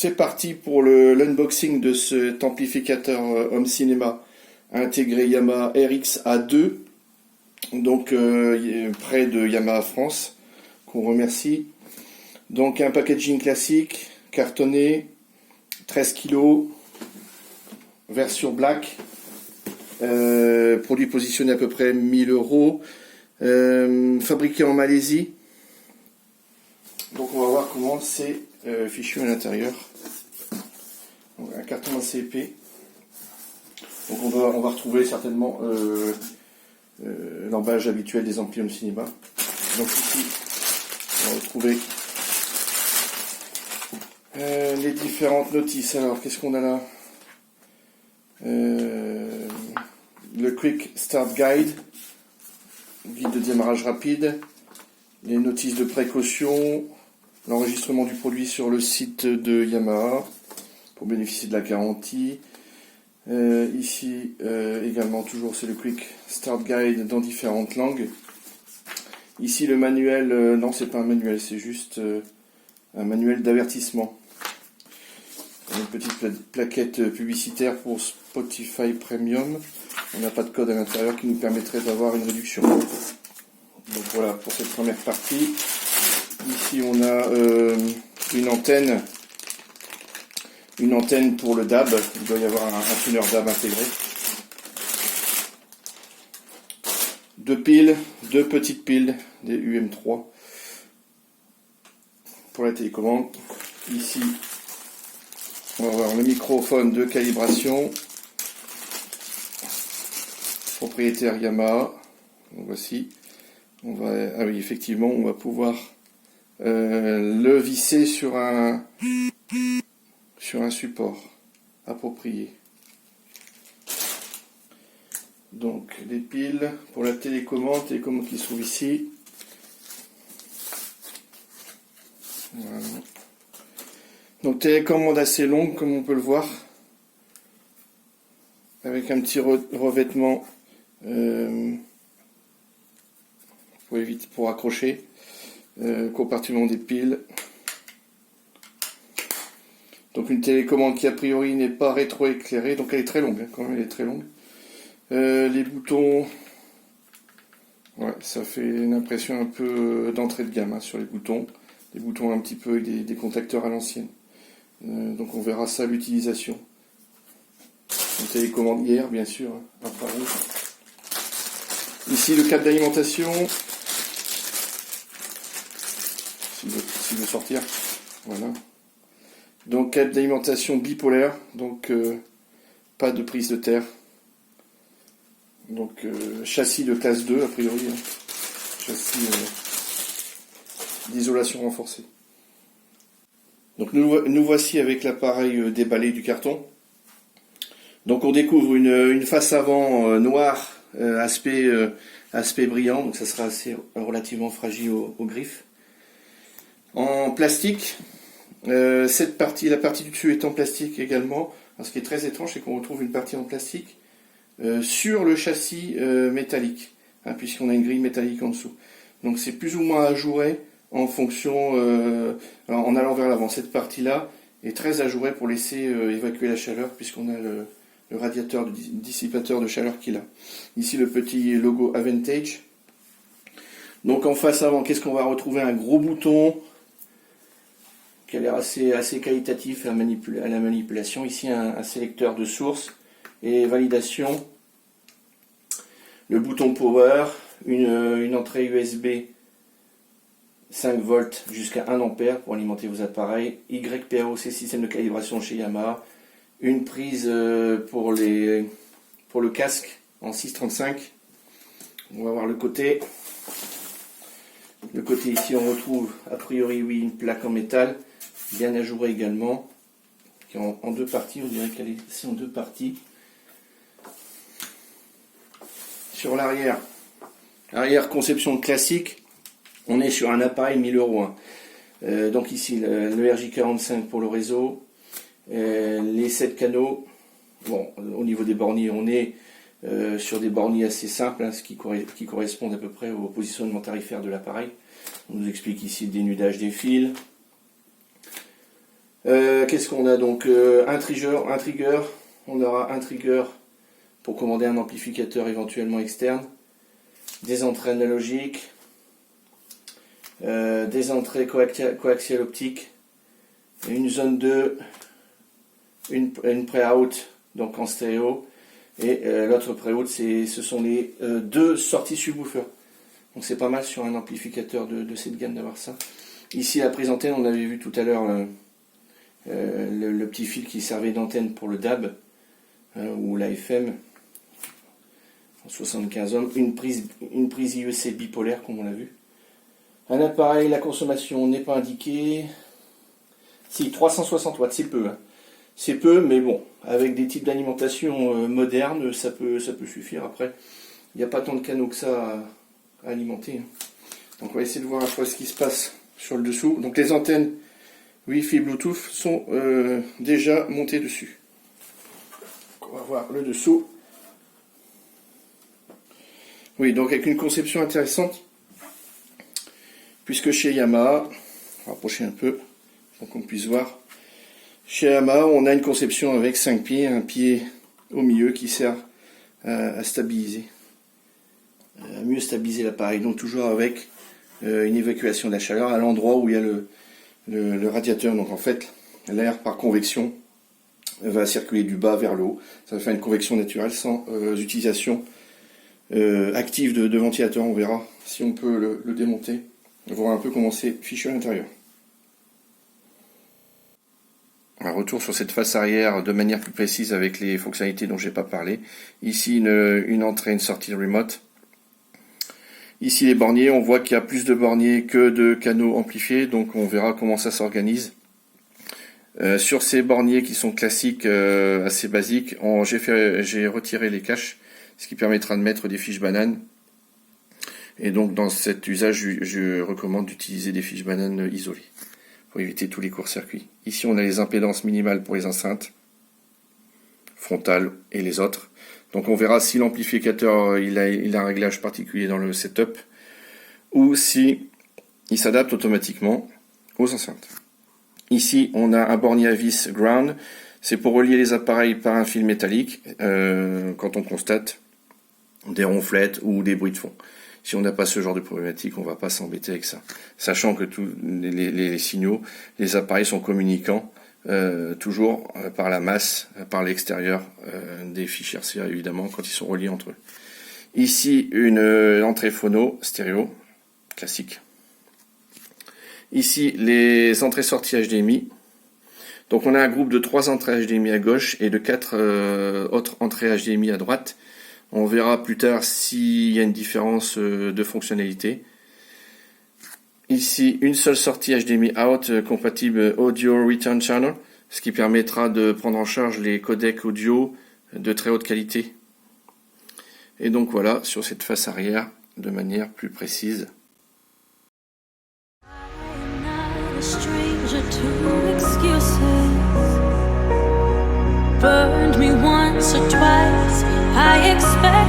c'est parti pour l'unboxing de cet amplificateur home cinéma intégré Yamaha RX A2, donc près de Yamaha France, qu'on remercie. Donc un packaging classique, cartonné, 13 kg, version black, produit positionné à peu près 1000 €, fabriqué en Malaisie. Donc on va voir comment c'est fichu à l'intérieur. Un carton assez épais. Donc on va retrouver certainement l'emballage habituel des amplis home cinéma. Donc ici on va retrouver les différentes notices. Alors qu'est-ce qu'on a là? Le Quick Start Guide, guide de démarrage rapide, les notices de précaution, l'enregistrement du produit sur le site de Yamaha pour bénéficier de la garantie. Ici également toujours c'est le Quick Start Guide dans différentes langues. Ici le manuel, non c'est pas un manuel, c'est juste un manuel d'avertissement. Une petite plaquette publicitaire pour Spotify Premium. On n'a pas de code à l'intérieur qui nous permettrait d'avoir une réduction. Donc voilà pour cette première partie. Ici on a une antenne pour le DAB. Il doit y avoir un tuner DAB intégré. Deux petites piles, des UM3 pour la télécommande. Ici on va voir le microphone de calibration, propriétaire Yamaha. Donc voici. Ah oui, effectivement, on va pouvoir le visser sur un support approprié. Donc les piles pour la télécommande qui se trouve ici. Voilà. Donc télécommande assez longue comme on peut le voir, avec un petit revêtement pour accrocher, compartiment des piles. Donc une télécommande qui a priori n'est pas rétroéclairée, donc elle est très longue, hein, quand même elle est très longue. Les boutons, ouais, ça fait une impression un peu d'entrée de gamme hein, sur les boutons. Des boutons un petit peu avec des contacteurs à l'ancienne. Donc on verra ça à l'utilisation. Une télécommande hier, bien sûr, hein, infrarouge. Ici le câble d'alimentation. S'il veut sortir. Voilà. Donc câble d'alimentation bipolaire, donc pas de prise de terre. Donc châssis de classe 2 a priori. Hein. Châssis d'isolation renforcée. Donc nous voici avec l'appareil déballé du carton. Donc on découvre une face avant noire, aspect brillant, donc ça sera assez relativement fragile aux griffes. En plastique, la partie du dessus est en plastique également. Alors, ce qui est très étrange, c'est qu'on retrouve une partie en plastique sur le châssis métallique, hein, puisqu'on a une grille métallique en dessous. Donc c'est plus ou moins ajouré en fonction, en allant vers l'avant. Cette partie-là est très ajourée pour laisser évacuer la chaleur, puisqu'on a le radiateur, le dissipateur de chaleur qu'il a. Ici le petit logo Avantage. Donc en face avant, qu'est-ce qu'on va retrouver? Un gros bouton qui a l'air assez qualitatif à la manipulation. Ici un sélecteur de source et validation. Le bouton Power, une entrée USB 5 volts jusqu'à 1 ampère pour alimenter vos appareils. YPAOC, système de calibration chez Yamaha. Une prise pour le casque en 635. On va voir le côté. Le côté ici, on retrouve a priori oui une plaque en métal, bien ajourée également, qui est en deux parties. On dirait qu'elle est ici en deux parties. Sur l'arrière, conception classique. On est sur un appareil 1000 €. Hein. Donc ici le RJ45 pour le réseau, les 7 canaux. Bon, au niveau des borniers, on est sur des borniers assez simples, hein, qui correspondent à peu près au positionnement tarifaire de l'appareil. On nous explique ici le dénudage des fils. Qu'est-ce qu'on a donc? Un trigger. On aura un trigger pour commander un amplificateur éventuellement externe. Des entrées analogiques. Des entrées coaxiales optiques. Une zone 2. Une pré-out, donc en stéréo. Et l'autre pré-out, ce sont les deux sorties subwoofer. Donc c'est pas mal sur un amplificateur de cette gamme d'avoir ça. Ici, la prise antenne, on avait vu tout à l'heure le petit fil qui servait d'antenne pour le DAB ou la FM en 75 ohms. Une prise IEC bipolaire, comme on l'a vu. Un appareil, la consommation n'est pas indiquée. Si, 360 watts, c'est peu. Hein. C'est peu, mais bon, avec des types d'alimentation modernes, ça peut suffire. Après, il n'y a pas tant de canaux que ça à alimenter. Hein. Donc on va essayer de voir un peu ce qui se passe sur le dessous. Donc les antennes Wi-Fi Bluetooth sont déjà montées dessus. Donc on va voir le dessous. Oui, donc avec une conception intéressante, puisque chez Yamaha, on va rapprocher un peu pour qu'on puisse voir. Chez Yamaha, on a une conception avec 5 pieds, un pied au milieu qui sert à stabiliser, à mieux stabiliser l'appareil. Donc toujours avec une évacuation de la chaleur à l'endroit où il y a le radiateur. Donc en fait, l'air par convection va circuler du bas vers le haut. Ça va faire une convection naturelle sans utilisation active de ventilateur. On verra si on peut le démonter. On va voir un peu comment c'est fichu à l'intérieur. Un retour sur cette face arrière de manière plus précise avec les fonctionnalités dont je n'ai pas parlé. Ici une entrée, une sortie remote. Ici les borniers, on voit qu'il y a plus de borniers que de canaux amplifiés, donc on verra comment ça s'organise. Sur ces borniers qui sont classiques, assez basiques, j'ai retiré les caches, ce qui permettra de mettre des fiches bananes. Et donc dans cet usage, je recommande d'utiliser des fiches bananes isolées, pour éviter tous les courts-circuits. Ici, on a les impédances minimales pour les enceintes, frontales et les autres. Donc on verra si l'amplificateur il a un réglage particulier dans le setup, ou si il s'adapte automatiquement aux enceintes. Ici, on a un bornier à vis ground. C'est pour relier les appareils par un fil métallique, quand on constate des ronflettes ou des bruits de fond. Si on n'a pas ce genre de problématique, on ne va pas s'embêter avec ça. Sachant que tous les signaux, les appareils sont communicants, toujours par la masse, par l'extérieur des fichiers RCA évidemment, quand ils sont reliés entre eux. Ici, une entrée phono stéréo, classique. Ici, les entrées-sorties HDMI. Donc on a un groupe de 3 entrées HDMI à gauche et de 4 autres entrées HDMI à droite. On verra plus tard s'il y a une différence de fonctionnalité. Ici, une seule sortie HDMI out compatible Audio Return Channel, ce qui permettra de prendre en charge les codecs audio de très haute qualité. Et donc voilà, sur cette face arrière, de manière plus précise. Burned me once or twice, I expect